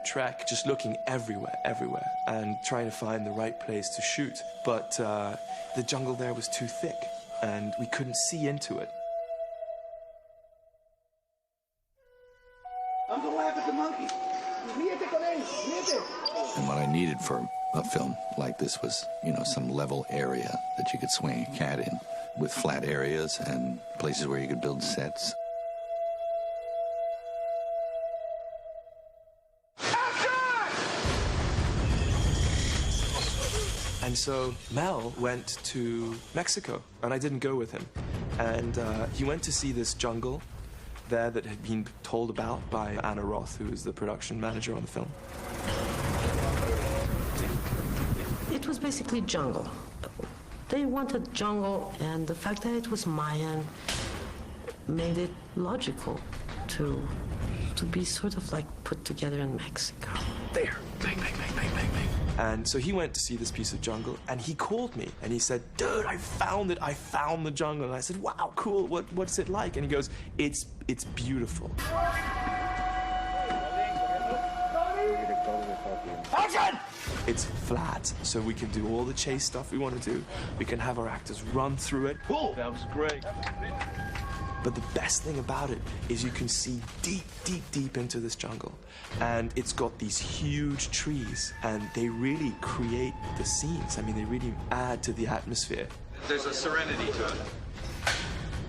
trek, just looking everywhere, and trying to find the right place to shoot. But the jungle there was too thick, and we couldn't see into it. I'm gonna laugh at the monkey. And what I needed for a film like this was, you know, some level area that you could swing a cat in, with flat areas and places where you could build sets. And so Mel went to Mexico, and I didn't go with him. And he went to see this jungle there that had been told about by Anna Roth, who was the production manager on the film. It was basically jungle. They wanted jungle, and the fact that it was Mayan made it logical to be sort of like put together in Mexico. There, bang, bang, bang, bang, bang, bang. And so he went to see this piece of jungle, and he called me, and he said, dude, I found it, I found the jungle. And I said, wow, cool, what's it like? And he goes, it's beautiful. Action! It's flat, so we can do all the chase stuff we want to do. We can have our actors run through it. Cool. That was great. But the best thing about it is you can see deep, deep, deep into this jungle. And it's got these huge trees, and they really create the scenes. I mean, they really add to the atmosphere. There's a serenity to it.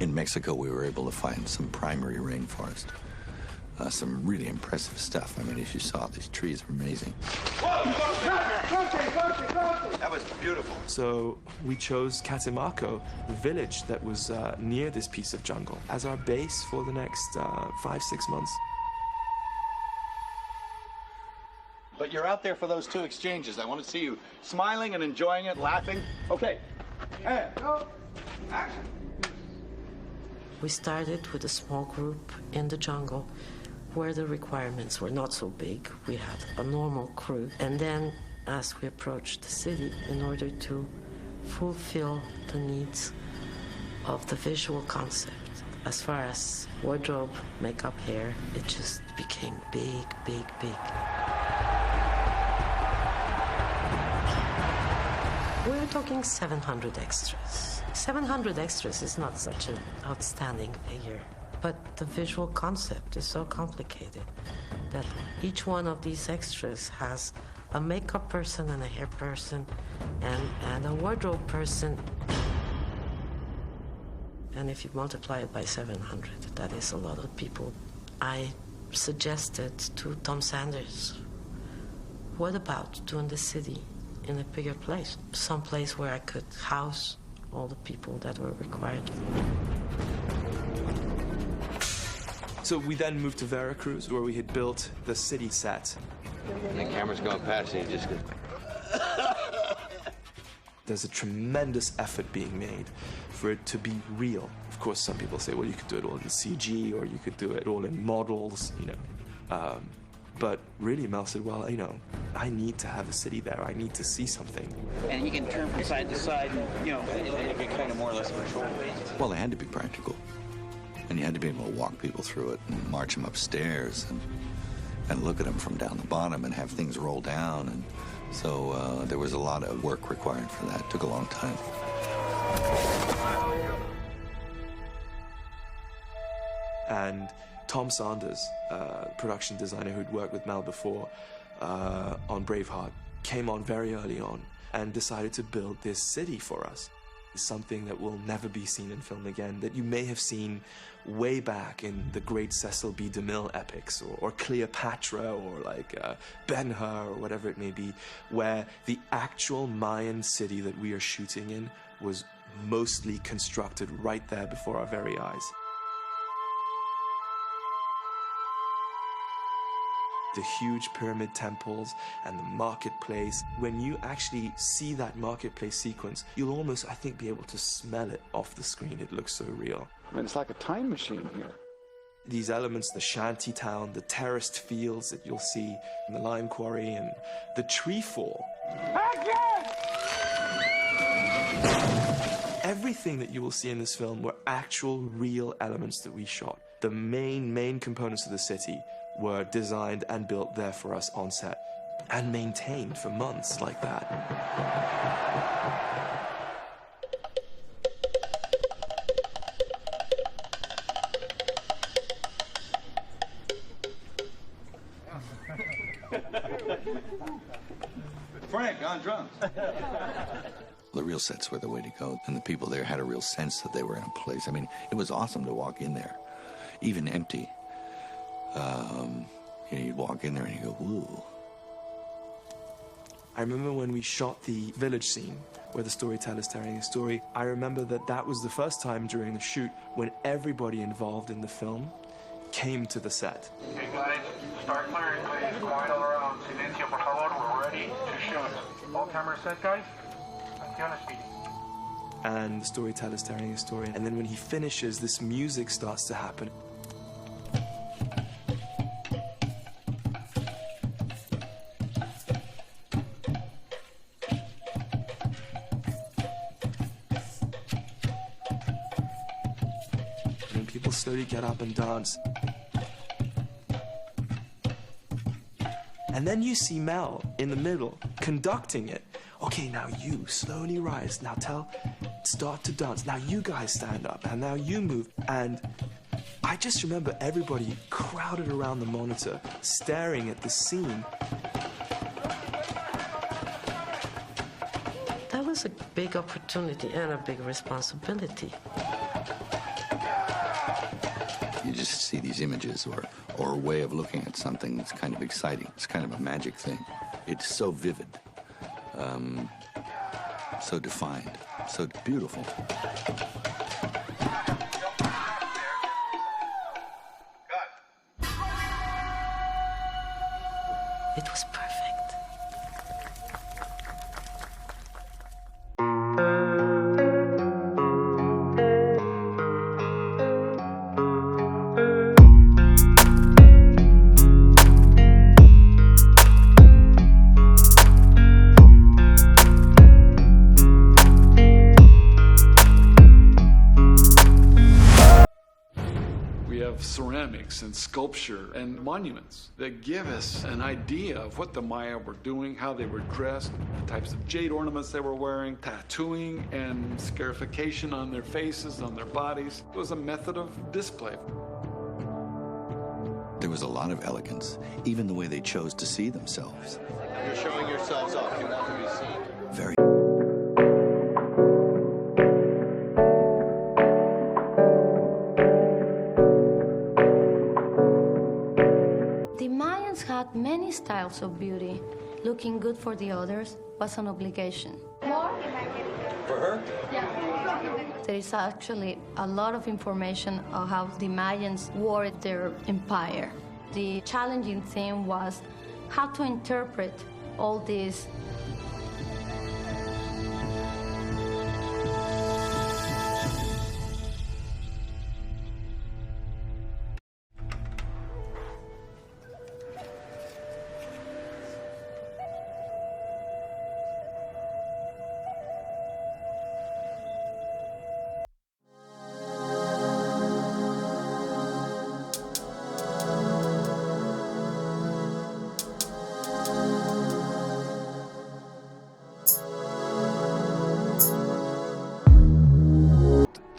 In Mexico, we were able to find some primary rainforest. Some really impressive stuff. I mean, as you saw, these trees are amazing. That was beautiful. So we chose Catemaco, the village that was near this piece of jungle, as our base for the next 5-6 months. But you're out there for those 2 exchanges. I want to see you smiling and enjoying it, laughing. Okay. And go. Action. We started with a small group in the jungle where the requirements were not so big. We had a normal crew. And then as we approached the city, in order to fulfill the needs of the visual concept, as far as wardrobe, makeup, hair, it just became big, big, big. We're talking 700 extras. 700 extras is not such an outstanding figure, but the visual concept is so complicated that each one of these extras has a makeup person and a hair person and a wardrobe person. And if you multiply it by 700, that is a lot of people. I suggested to Tom Sanders, what about doing the city in a bigger place? Some place where I could house all the people that were required. So we then moved to Veracruz, where we had built the city set. And the camera's going past and you just go... There's a tremendous effort being made for it to be real. Of course, some people say, well, you could do it all in CG, or you could do it all in models, you know. But really, Mel said, well, you know, I need to have a city there. I need to see something. And you can turn from side to side, and, you know, and get kind of more or less control. Well, they had to be practical. And you had to be able to walk people through it and march them upstairs and look at them from down the bottom and have things roll down. And so there was a lot of work required for that. It took a long time. And Tom Sanders, production designer who'd worked with Mel before on Braveheart, came on very early on and decided to build this city for us. It's something that will never be seen in film again, that you may have seen way back in the great Cecil B. DeMille epics, or Cleopatra, or like Ben-Hur, or whatever it may be, where the actual Mayan city that we are shooting in was mostly constructed right there before our very eyes. The huge pyramid temples and the marketplace. When you actually see that marketplace sequence, you'll almost, I think, be able to smell it off the screen. It looks so real. I mean, it's like a time machine here. These elements, the shanty town, the terraced fields that you'll see in the lime quarry, and the tree fall. Everything that you will see in this film were actual, real elements that we shot. The main components of the city were designed and built there for us on set and maintained for months like that. Frank on drums. The real sets were the way to go, and the people there had a real sense that they were in a place. I mean, it was awesome to walk in there, even empty. You'd walk in there and you go, woo. I remember when we shot the village scene where the storyteller's telling a story. I remember that was the first time during the shoot when everybody involved in the film came to the set. Okay, guys, start clearing, please. Quiet all around. Silencio, por favor. We're ready to shoot. All cameras set, guys. Atención, speed. And the storyteller's telling a story. And then when he finishes, this music starts to happen. And people slowly get up and dance. And then you see Mel in the middle, conducting it. Okay, now you slowly rise. Now start to dance. Now you guys stand up, and now you move. And I just remember everybody crowded around the monitor, staring at the scene. That was a big opportunity and a big responsibility. You just see these images or a way of looking at something that's kind of exciting. It's kind of a magic thing. It's so vivid, so defined, so beautiful. It was perfect. Ceramics and sculpture and monuments that give us an idea of what the Maya were doing, how they were dressed, the types of jade ornaments they were wearing, tattooing and scarification on their faces, on their bodies. It was a method of display. There was a lot of elegance, even the way they chose to see themselves. You're showing yourselves off. You want to be seen. Very. Had many styles of beauty. Looking good for the others was an obligation. For her? There is actually a lot of information on how the Mayans wore their empire. The challenging thing was how to interpret all this.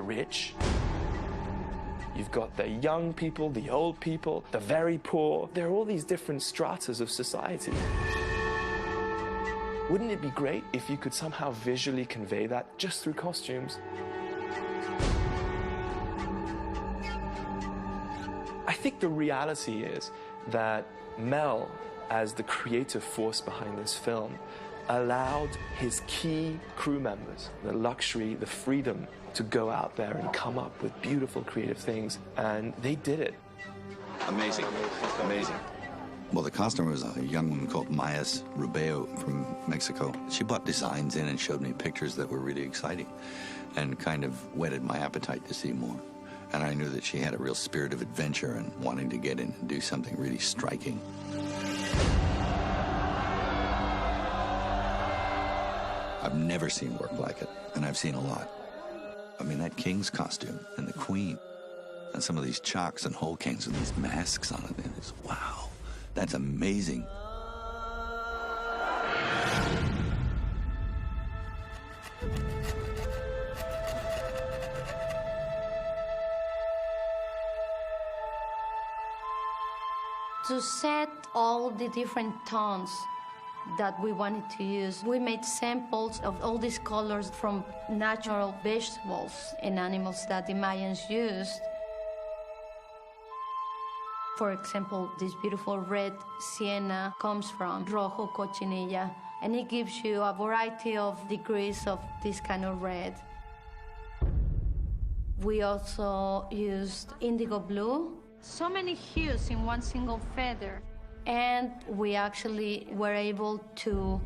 Rich. You've got the young people, the old people, the very poor. There are all these different stratas of society. Wouldn't it be great if you could somehow visually convey that just through costumes? I think the reality is that Mel, as the creative force behind this film, allowed his key crew members the luxury, the freedom to go out there and come up with beautiful creative things, and they did it. Amazing, amazing. Well, the costumer was a young woman called Mayas Rubeo from Mexico. She brought designs in and showed me pictures that were really exciting and kind of whetted my appetite to see more. And I knew that she had a real spirit of adventure and wanting to get in and do something really striking. I've never seen work like it, and I've seen a lot. I mean, that king's costume and the queen, And some of these chocks and whole canes with these masks on it. And it's, wow, that's amazing. To set all the different tones that we wanted to use, we made samples of all these colors from natural vegetables and animals that the Mayans used. For example, this beautiful red sienna comes from rojo cochinilla, and it gives you a variety of degrees of this kind of red. We also used indigo blue, so many hues in one single feather. And we actually were able to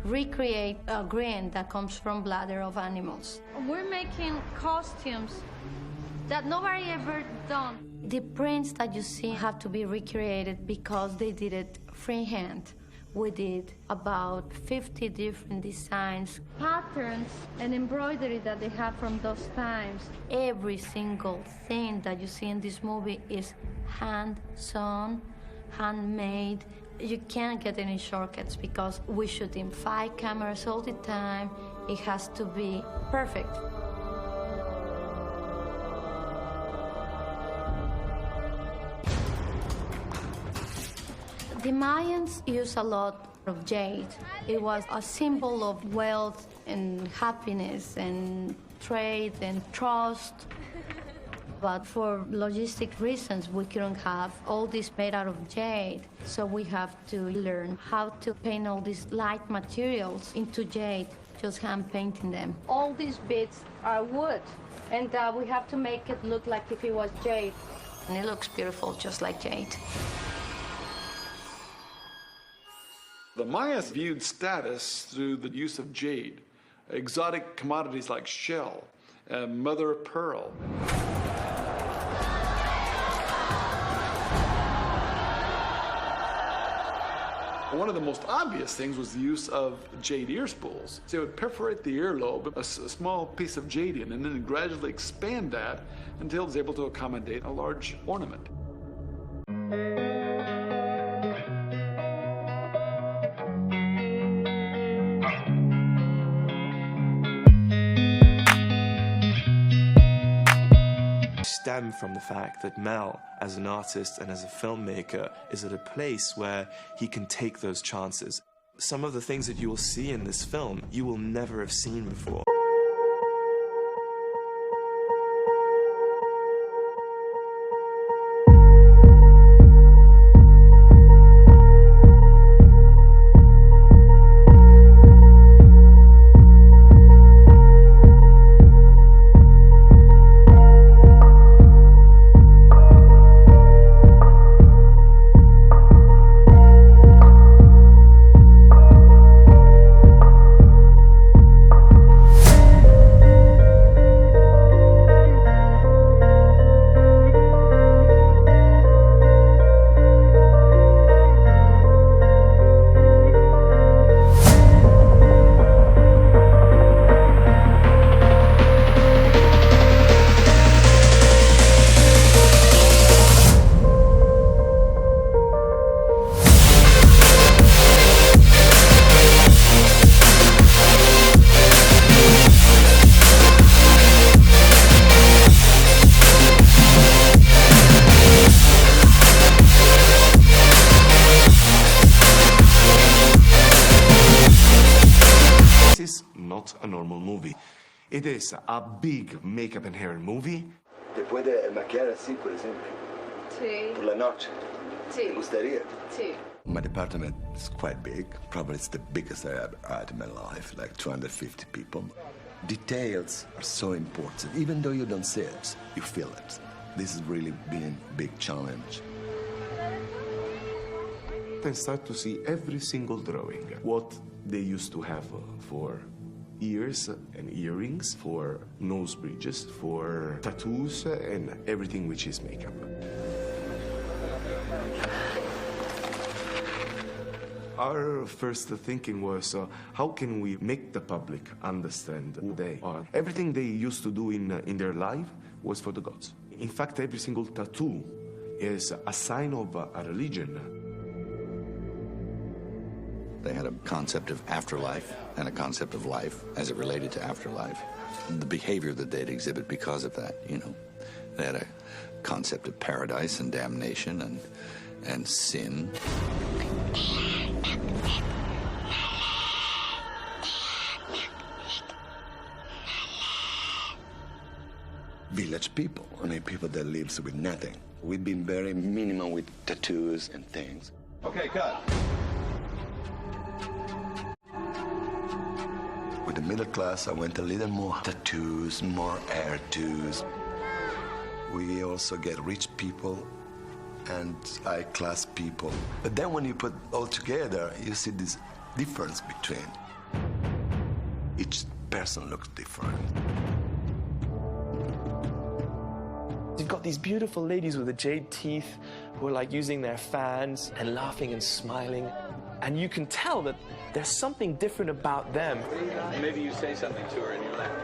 recreate a green that comes from bladder of animals. We're making costumes that nobody ever done. The prints that you see have to be recreated because they did it freehand. We did about 50 different designs, patterns, and embroidery that they have from those times. Every single thing that you see in this movie is hand-sewn, handmade. You can't get any shortcuts because we shoot in 5 cameras all the time. It has to be perfect. The Mayans used a lot of jade. It was a symbol of wealth and happiness and trade and trust. But for logistic reasons, we couldn't have all this made out of jade. So we have to learn how to paint all these light materials into jade, just hand painting them. All these bits are wood, and we have to make it look like if it was jade. And it looks beautiful, just like jade. The Mayas viewed status through the use of jade, exotic commodities like shell, mother of pearl. One of the most obvious things was the use of jade ear spools. So they would perforate the earlobe, a small piece of jade in, and then gradually expand that until it was able to accommodate a large ornament. Stem from the fact that Mel, as an artist and as a filmmaker, is at a place where he can take those chances. Some of the things that you will see in this film, you will never have seen before. A normal movie. It is a big makeup and hair movie. ¿Te puede maquillar así, por ejemplo? Sí. Por la noche. Sí. ¿Te gustaría? Sí. My department is quite big. Probably it's the biggest I ever had in my life, like 250 people. Details are so important. Even though you don't see it, you feel it. This has really been a big challenge. Then start to see every single drawing. What they used to have for ears and earrings, for nose bridges, for tattoos, and everything which is makeup. Our first thinking was, how can we make the public understand who they are? Everything they used to do in their life was for the gods. In fact, every single tattoo is a sign of a religion. They had a concept of afterlife and a concept of life as it related to afterlife. The behavior that they'd exhibit because of that, you know. They had a concept of paradise and damnation and sin. Village people, I mean, people that lives with nothing. We've been very minimal with tattoos and things. Okay, cut. With the middle class, I went a little more tattoos, more hair tattoos. We also get rich people and high-class people. But then when you put all together, you see this difference between. Each person looks different. You've got these beautiful ladies with the jade teeth who are like using their fans and laughing and smiling. And you can tell that there's something different about them. Maybe you say something to her in your language.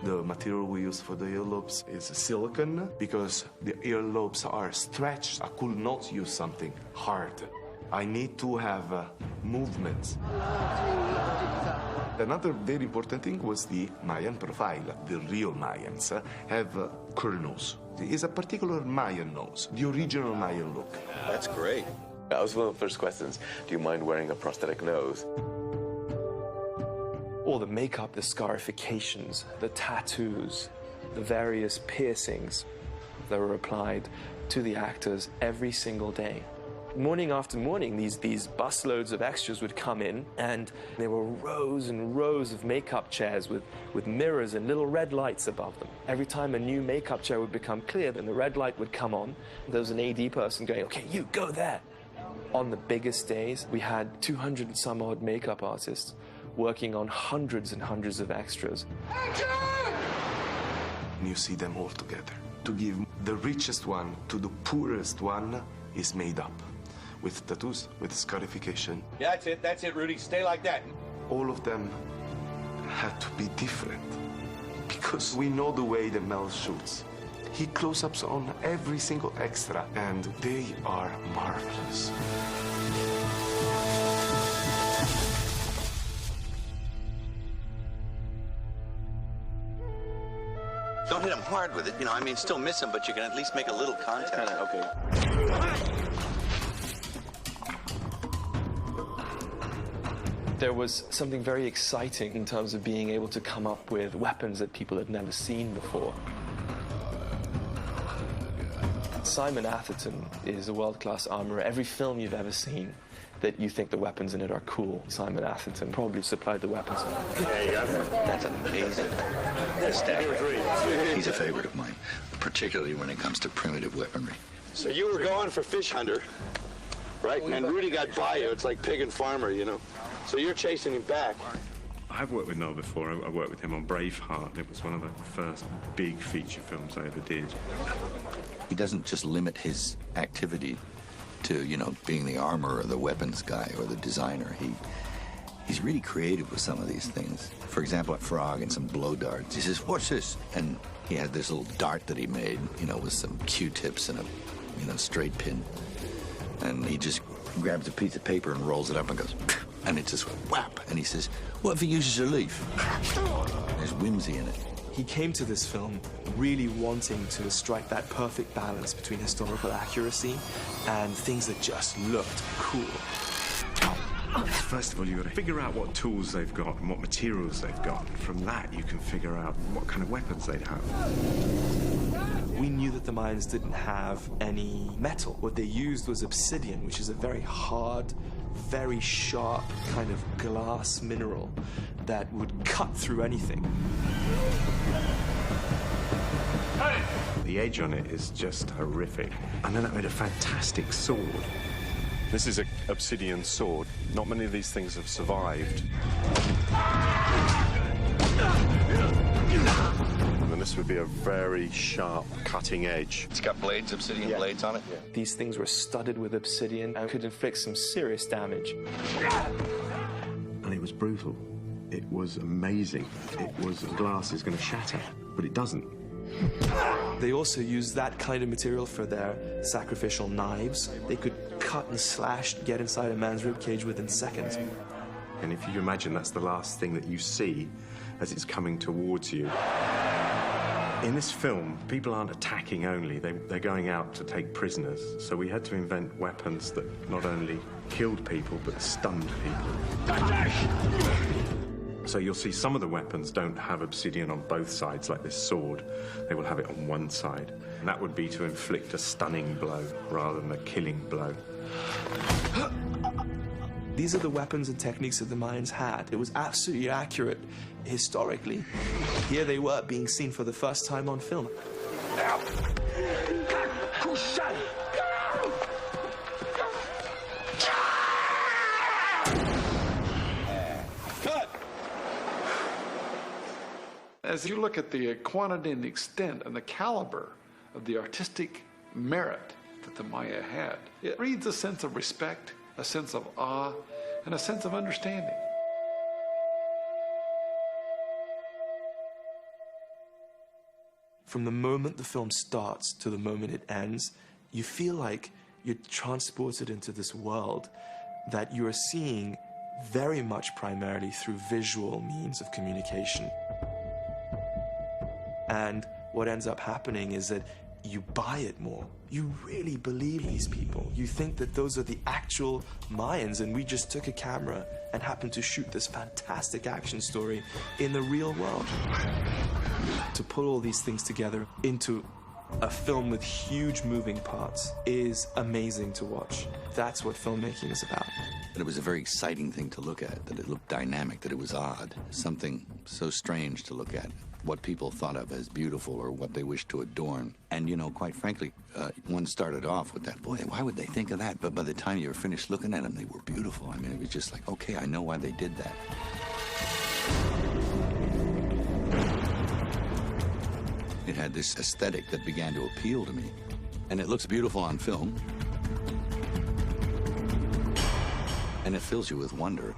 The material we use for the earlobes is silicone because the earlobes are stretched. I could not use something hard. I need to have movements. Another very important thing was the Mayan profile. The real Mayans have curl nose. There is a particular Mayan nose, the original Mayan look. That's great. That was one of the first questions. Do you mind wearing a prosthetic nose? All the makeup, the scarifications, the tattoos, the various piercings that were applied to the actors every single day. Morning after morning, these busloads of extras would come in, and there were rows and rows of makeup chairs with mirrors and little red lights above them. Every time a new makeup chair would become clear, then the red light would come on. There was an AD person going, okay, you go there. On the biggest days, we had 200 and some odd makeup artists working on hundreds and hundreds of extras. And you see them all together. To give the richest one to the poorest one is made up. With tattoos, with scarification. Yeah, that's it, Rudy. Stay like that. All of them had to be different because we know the way that Mel shoots. He close-ups on every single extra, and they are marvelous. Don't hit him hard with it, you know, I mean, still miss him, but you can at least make a little contact. Okay. There was something very exciting in terms of being able to come up with weapons that people had never seen before. Simon Atherton is a world-class armorer. Every film you've ever seen that you think the weapons in it are cool, Simon Atherton probably supplied the weapons. There you go. That's amazing. That's staggering. He's a favorite of mine, particularly when it comes to primitive weaponry. So you were going for fish hunter, right? And Rudy got by you. It's like pig and farmer, you know. So you're chasing him back. I've worked with Mel before. I worked with him on Braveheart. It was one of the first big feature films I ever did. He doesn't just limit his activity to, you know, being the armorer or the weapons guy or the designer. He's really creative with some of these things. For example, a frog and some blow darts. He says, "What's this?" And he had this little dart that he made, you know, with some Q-tips and a, you know, straight pin. And he just grabs a piece of paper and rolls it up and goes, and it just whap. And he says, "What if he uses a leaf?" There's whimsy in it. He came to this film really wanting to strike that perfect balance between historical accuracy and things that just looked cool. First of all, you've got to figure out what tools they've got and what materials they've got. From that, you can figure out what kind of weapons they'd have. We knew that the Mayans didn't have any metal. What they used was obsidian, which is a very hard, very sharp kind of glass mineral that would cut through anything. The edge on it is just horrific. And then it made a fantastic sword. This is an obsidian sword. Not many of these things have survived. And this would be a very sharp, cutting edge. It's got blades, obsidian blades on it? Yeah. These things were studded with obsidian and could inflict some serious damage. And it was brutal. It was amazing. It was glass is going to shatter, but it doesn't. They also used that kind of material for their sacrificial knives. They could cut and slash, get inside a man's ribcage within seconds. And if you imagine that's the last thing that you see as it's coming towards you. In this film, people aren't attacking only, they're going out to take prisoners. So we had to invent weapons that not only killed people, but stunned people. So you'll see some of the weapons don't have obsidian on both sides, like this sword. They will have it on one side. And that would be to inflict a stunning blow rather than a killing blow. These are the weapons and techniques that the Mayans had. It was absolutely accurate historically. Here they were being seen for the first time on film. As you look at the quantity and the extent and the caliber of the artistic merit that the Maya had, it breeds a sense of respect, a sense of awe, and a sense of understanding. From the moment the film starts to the moment it ends, you feel like you're transported into this world that you are seeing very much primarily through visual means of communication. And what ends up happening is that you buy it more. You really believe these people. You think that those are the actual Mayans, and we just took a camera and happened to shoot this fantastic action story in the real world. To put all these things together into a film with huge moving parts is amazing to watch. That's what filmmaking is about. And it was a very exciting thing to look at, that it looked dynamic, that it was odd, something so strange to look at. What people thought of as beautiful or what they wished to adorn. And, you know, quite frankly, one started off with that, boy, why would they think of that? But by the time you were finished looking at them, they were beautiful. I mean, it was just like, okay, I know why they did that. It had this aesthetic that began to appeal to me. And it looks beautiful on film. And it fills you with wonder.